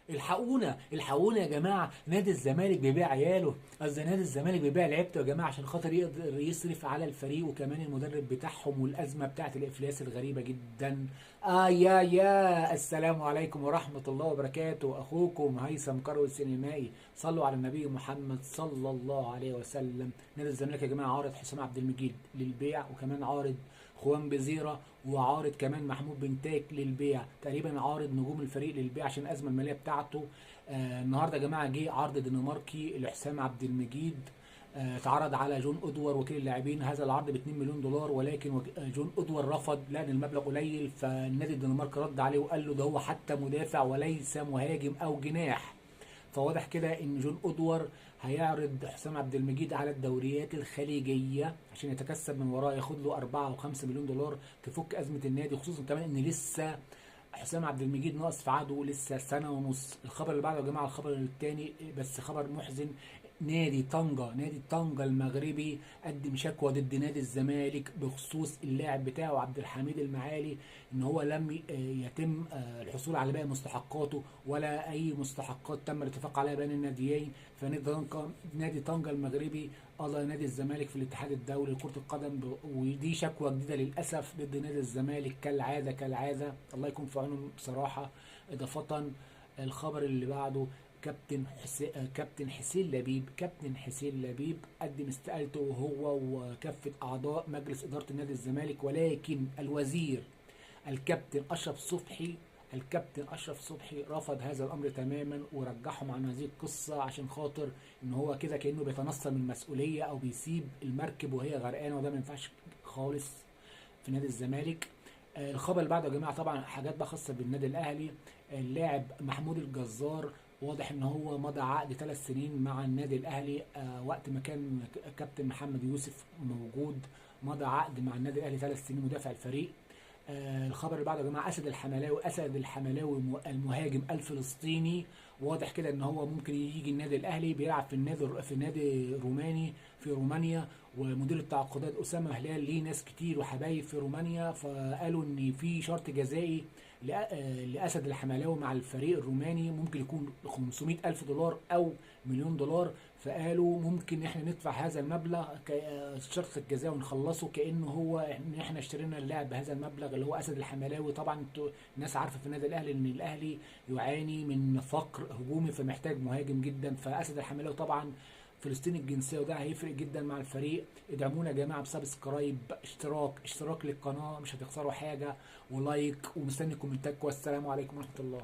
الحقونا الحقونا يا جماعه، نادي الزمالك بيبيع عياله، قصدي نادي الزمالك بيبيع لعيبته يا جماعه عشان خاطر يقدر يصرف على الفريق وكمان المدرب بتاعهم، والازمه بتاعت الافلاس الغريبه جدا. يا السلام عليكم ورحمه الله وبركاته، اخوكم هيثم كروي السينمائي. صلوا على النبي محمد صلى الله عليه وسلم. نادي الزمالك يا جماعه عارض حسام عبد المجيد للبيع، وكمان عارض خوان بزيرة، وعارض كمان محمود بنتاج للبيع، تقريبا عارض نجوم الفريق للبيع عشان الازمه الماليه بتاعته. النهارده يا جماعه جه عرض دنماركي لحسام عبد المجيد، اتعرض على جون ادوار وكيل اللاعبين، هذا العرض ب 2 مليون دولار، ولكن جون ادوار رفض لان المبلغ قليل، فالنادي الدنماركي رد عليه وقال له ده هو حتى مدافع وليس مهاجم او جناح. فواضح كده ان جون ادوار هيعرض حسام عبد المجيد على الدوريات الخليجيه عشان يتكسب من وراه، ياخد له 4 او 5 مليون دولار تفك ازمه النادي، خصوصا كمان ان لسه حسام عبد المجيد ناقص في عقده لسه سنه ونص. الخبر اللي بعده يا جماعه الخبر الثاني بس خبر محزن. نادي طنجة المغربي قدم شكوى ضد نادي الزمالك بخصوص اللاعب بتاعه عبد الحميد المعالي، ان هو لم يتم الحصول على باقي مستحقاته ولا اي مستحقات تم الاتفاق عليها بين الناديين. نادي طنجة المغربي قضى نادي الزمالك في الاتحاد الدولي لكرة القدم ودي شكوى جديدة للأسف ضد نادي الزمالك كالعادة. الله يكون في عونهم بصراحة. إضافة الخبر اللي بعده، كابتن حسين لبيب قدم استقالته هو وكافة أعضاء مجلس إدارة نادي الزمالك، ولكن الكابتن أشرف صبحي رفض هذا الأمر تماما ورجعهم عن هذه القصة عشان خاطر إن هو كده كأنه بيتنصل من المسؤولية أو بيسيب المركب وهي غرقانة، وده ما ينفعش خالص في نادي الزمالك. الخبر اللي بعده يا جماعه طبعا حاجات بقى خاصه بالنادي الاهلي. اللاعب محمود الجزار واضح ان هو مضى عقد 3 سنين مع النادي الاهلي، وقت ما كان كابتن محمد يوسف موجود مضى عقد مع النادي الاهلي 3 سنين مدافع الفريق. الخبر اللي بعده يا جماعه اسد الحملاوي المهاجم الفلسطيني، واضح كده ان هو ممكن يجي النادي الاهلي، بيلعب في النادي روماني في رومانيا، ومدير التعاقدات اسامه هلال ليه ناس كتير وحبايب في رومانيا، فقالوا ان في شرط جزائي لاسد الحملاوي مع الفريق الروماني ممكن يكون 500 الف دولار او مليون دولار، فقالوا ممكن احنا ندفع هذا المبلغ كشرط الجزاء ونخلصه كانه هو ان احنا اشترينا اللاعب بهذا المبلغ اللي هو اسد الحملاوي. طبعا انتوا الناس عارفه في النادي الاهلي ان الاهلي يعاني من فقر هجومي فمحتاج مهاجم جدا، فاسد الحملاوي طبعا فلسطيني الجنسيه وده هيفرق جدا مع الفريق. ادعمونا يا جماعه بسبسكرايب، اشتراك للقناه مش هتخسروا حاجه، ولايك، ومستني كومنتاتكم. والسلام عليكم ورحمه الله.